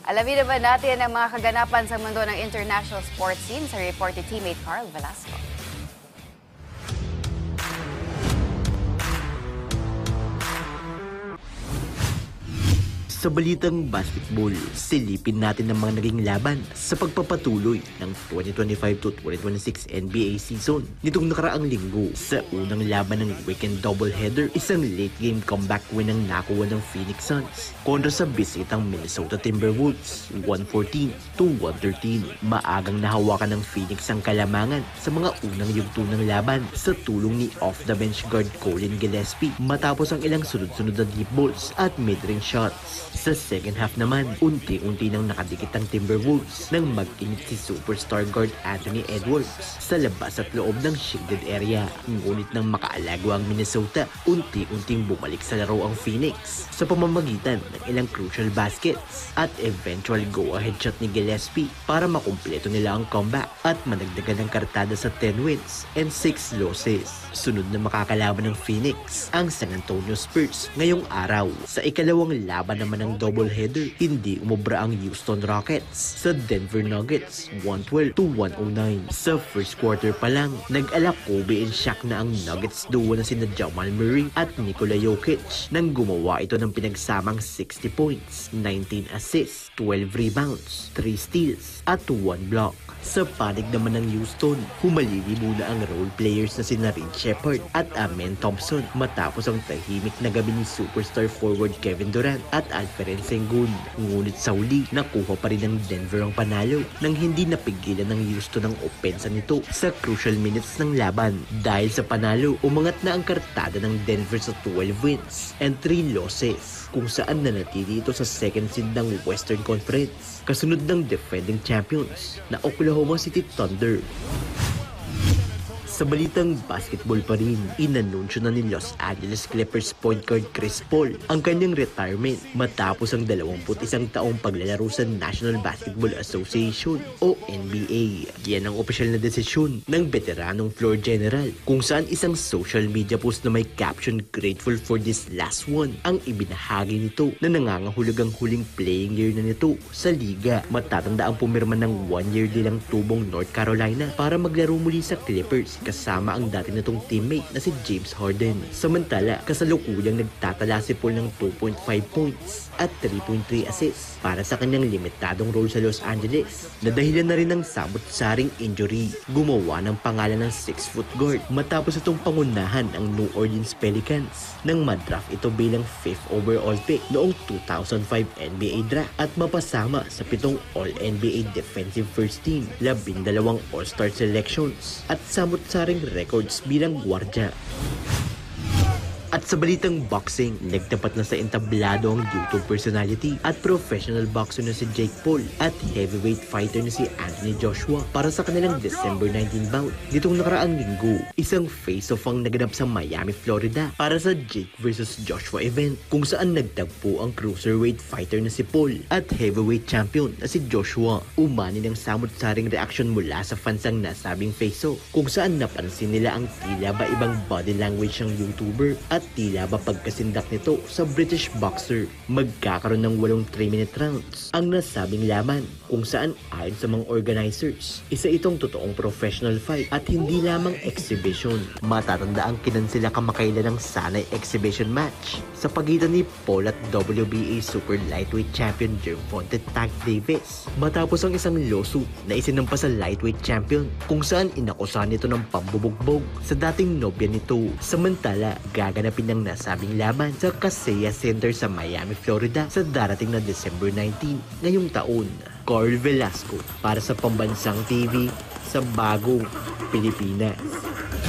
Alamin naman natin ang mga kaganapan sa mundo ng international sports scene sa report ni teammate Carl Velasco. Sa balitang basketball, silipin natin ang mga naging laban sa pagpapatuloy ng 2025 to 2026 NBA season nitong nakaraang linggo. Sa unang laban ng weekend doubleheader, isang late game comeback win ang nakuha ng Phoenix Suns kontra sa bisitang Minnesota Timberwolves 114 to 113. Maagang nahawakan ng Phoenix ang kalamangan sa mga unang yugto ng laban sa tulong ni off-the-bench guard Colin Gillespie matapos ang ilang sunod-sunod na deep balls at mid-range shots. Sa second half naman, unti-unti nang nakadikit ang Timberwolves nang mag-init si superstar guard Anthony Edwards sa labas at loob ng shielded area. Ngunit nang makaalagwa ang Minnesota, unti-unting bumalik sa laro ang Phoenix sa pamamagitan ng ilang crucial baskets at eventual go-ahead shot ni Gillespie para makumpleto nila ang comeback at madagdagan ng kartada sa 10 wins and 6 losses. Sunod na makakalaban ng Phoenix ang San Antonio Spurs ngayong araw. Sa ikalawang laban naman ng doubleheader, hindi umubra ang Houston Rockets sa Denver Nuggets 112 to 109. Sa first quarter pa lang, nag-alak Kobe and Shaq na ang Nuggets duo na sina Jamal Murray at Nikola Jokic nang gumawa ito ng pinagsamang 60 points, 19 assists, 12 rebounds, 3 steals at 1 block. Sa panig naman ng Houston, humalili muna ang role players na sina Reed Shepherd at Amen Thompson matapos ang tahimik na gabi ni superstar forward Kevin Durant at Alperen Sengun. Ngunit sa huli, nakuha pa rin ng Denver ang panalo nang hindi napigilan ng Houston ang opensa nito sa crucial minutes ng laban. Dahil sa panalo, umangat na ang kartada ng Denver sa 12 wins and 3 losses, kung saan nanatili ito sa second seed ng Western Conference, kasunod ng defending champions na Oklahoma City Thunder. Sa balitang basketball pa rin, inanunsyo na ni Los Angeles Clippers point guard Chris Paul ang kanyang retirement matapos ang 21 taong paglalaro sa National Basketball Association o NBA. Yan ang opisyal na desisyon ng veteranong floor general, kung saan isang social media post na may caption "Grateful for this last one" ang ibinahagi nito na nangangahulog ang huling playing year na nito sa liga. Matatanda ang pumirma ng 1-year deal ang tubong North Carolina para maglaro muli sa Clippers kasama ang dati nitong teammate na si James Harden. Samantala, kasalukuyang nagtatala si Paul ng 2.5 points at 3.3 assists para sa kanyang limitadong role sa Los Angeles na dahilan na rin ng samot-saring injury. Gumawa ng pangalan ng 6-foot guard matapos itong pangunahan ang New Orleans Pelicans nang madraft ito bilang 5th overall pick noong 2005 NBA draft at mapasama sa 7 All-NBA Defensive First Team, 12 All-Star selections at samot-saring records bilang gwardiya. At sa balitang boxing, nagtapat na sa entablado ang YouTube personality at professional boxer na si Jake Paul at heavyweight fighter na si Anthony Joshua para sa kanilang December 19 bout. Nitong nakaraang linggo, isang face-off ang naganap sa Miami, Florida para sa Jake vs Joshua event, kung saan nagtagpo ang cruiserweight fighter na si Paul at heavyweight champion na si Joshua. Umani ng samot-saring reaksyon mula sa fans ang nasabing face-off, kung saan napansin nila ang tila ba ibang body language ng YouTuber at tila ba pagkasindak nito sa British boxer. Magkakaroon ng 8 3-minute rounds ang nasabing laban, kung saan ayon sa mga organizers, isa itong totoong professional fight at hindi lamang exhibition. Matatanda ang kinansila kamakailan ng sanay exhibition match sa pagitan ni Paul at WBA Super Lightweight Champion Gervonta Tank Davis matapos ang isang lawsuit na isinampa sa lightweight champion, kung saan inakusahan nito ng pambubugbog sa dating nobya nito. Samantala, gaganapin ng nasabing laban sa Kaseya Center sa Miami, Florida sa darating na December 19 ngayong taon. Carl Velasco para sa Pambansang TV sa Bagong Pilipinas.